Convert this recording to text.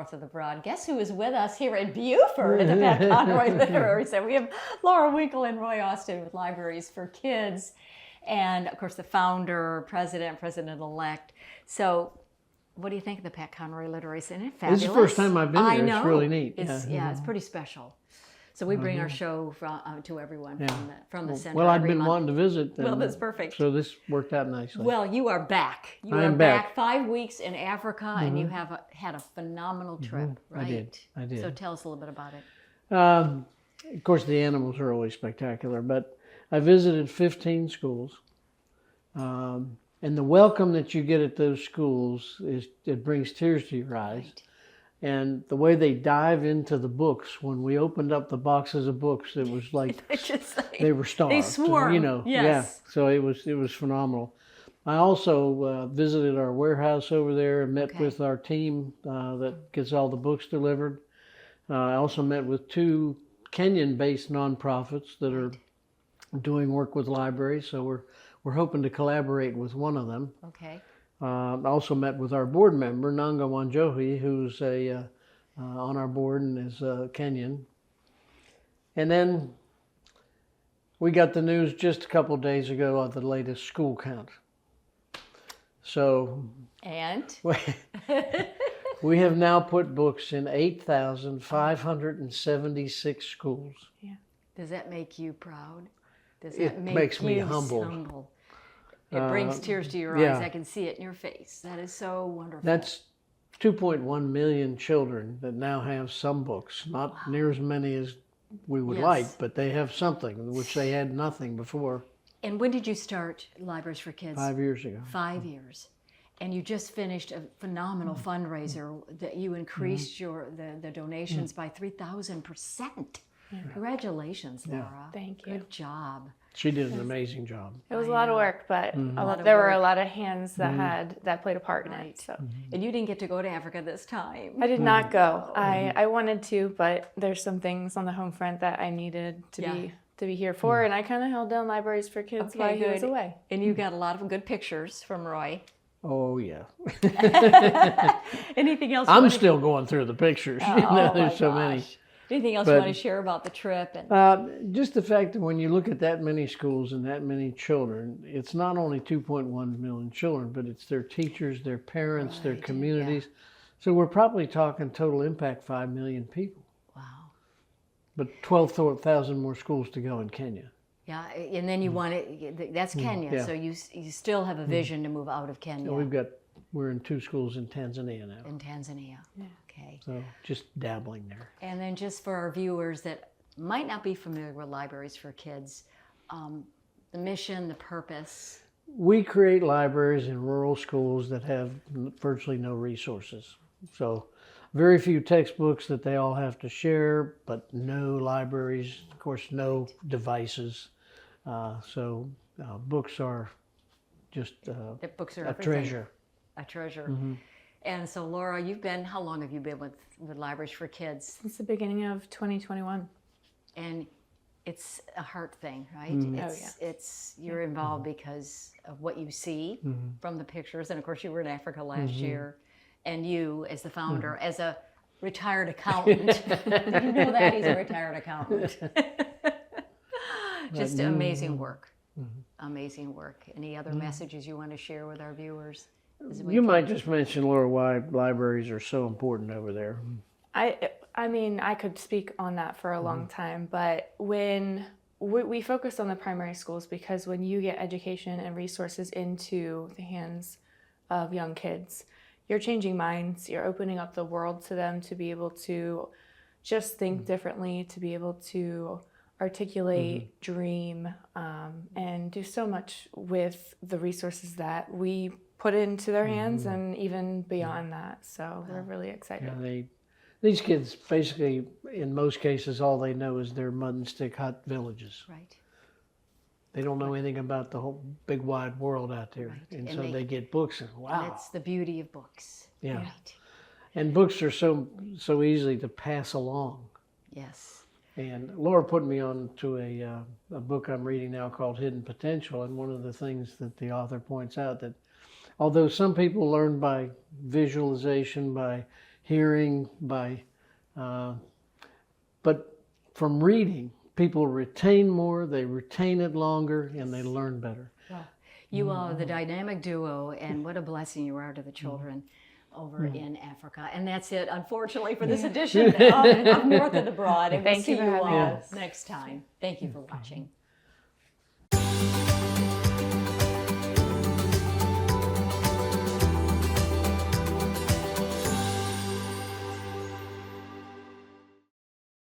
north of the Broad. Guess who is with us here at Beaufort at the Pat Conroy Literary Center? We have Laura Winkel and Roy Austin with Libraries for Kids, and of course the founder, president-elect. So what do you think of the Pat Conroy Literary Center? Fabulous. This is the first time I've been there. It's really neat. It's, it's pretty special. So we bring our show to everyone from the center. Well, I've been month. wanting to visit. Well, that's perfect. So this worked out nicely. Well, you are back. You are back 5 weeks in Africa, and you have had a phenomenal trip, right? I did. So tell us a little bit about it. Of course, the animals are always spectacular, but I visited 15 schools. And the welcome that you get at those schools, it brings tears to your eyes. Right. And the way they dive into the books, when we opened up the boxes of books, it was like they were starved. They swarm, you know. Yes. Yeah, so it was phenomenal. I also visited our warehouse over there and met with our team that gets all the books delivered. I also met with 2 Kenyan-based nonprofits that are doing work with libraries, so we're hoping to collaborate with one of them. Okay. I also met with our board member, Nanga Wanjohi, who's on our board and is Kenyan. And then we got the news just a couple days ago of the latest school count. So, and we have now put books in 8,576 schools. Yeah. Does that make you proud? Does It makes me humbled. It brings tears to your eyes. I can see it in your face. That is so wonderful. That's 2.1 million children that now have some books. Not near as many as we would like, but they have something, which they had nothing before. And when did you start Libraries for Kids? 5 years ago. 5 years. And you just finished a phenomenal fundraiser that you increased the donations by 3,000%. Congratulations, Laura. Thank you. Good job. She did an amazing job. It was a lot of work, but there were a lot of hands that played a part in it. So. And you didn't get to go to Africa this time. I did not go. I wanted to, but there's some things on the home front that I needed to be here for, and I kind of held down Libraries for Kids while he was away. And you got a lot of good pictures from Roy. Oh, yeah. Anything else? I'm still going through the pictures. There's so many. Anything else you want to share about the trip? Just the fact that when you look at that many schools and that many children, it's not only 2.1 million children, but it's their teachers, their parents, their communities. So we're probably talking total impact 5 million people. Wow. But 12,000 more schools to go in Kenya. Yeah, and then you want it, that's Kenya, so you still have a vision to move out of Kenya. We're in 2 schools in Tanzania now. In Tanzania, okay. So just dabbling there. And then just for our viewers that might not be familiar with Libraries for Kids, the mission, the purpose. We create libraries in rural schools that have virtually no resources. So very few textbooks that they all have to share, but no libraries, of course, no devices. So books are just books are a treasure. A treasure. And so, Laura, how long have you been with Libraries for Kids? Since the beginning of 2021. And it's a heart thing, right? You're involved because of what you see from the pictures. And of course, you were in Africa last year. And you, as the founder, as a retired accountant, did you know that? He's a retired accountant. Just amazing work. Amazing work. Any other messages you want to share with our viewers? You might just mention, Laura, why libraries are so important over there. I mean, I could speak on that for a long time, but when we focus on the primary schools, because when you get education and resources into the hands of young kids, you're changing minds, you're opening up the world to them to be able to just think differently, to be able to articulate, dream, and do so much with the resources that we put into their hands and even beyond that. So we're really excited. Yeah, these kids, basically, in most cases, all they know is their mud and stick hut villages. Right. They don't know anything about the whole big wide world out there. Right. And so they get books and wow. And it's the beauty of books. Yeah. Right. And books are so easy to pass along. Yes. And Laura put me on to a book I'm reading now called Hidden Potential. And one of the things that the author points out that although some people learn by visualization, by hearing, by, but from reading, people retain more, they retain it longer, and they learn better. Well, you all are the dynamic duo, and what a blessing you are to the children over in Africa. And that's it, unfortunately, for this edition of North of the Broad. And we'll Thank see you for you having all us. next time. Thank you for watching.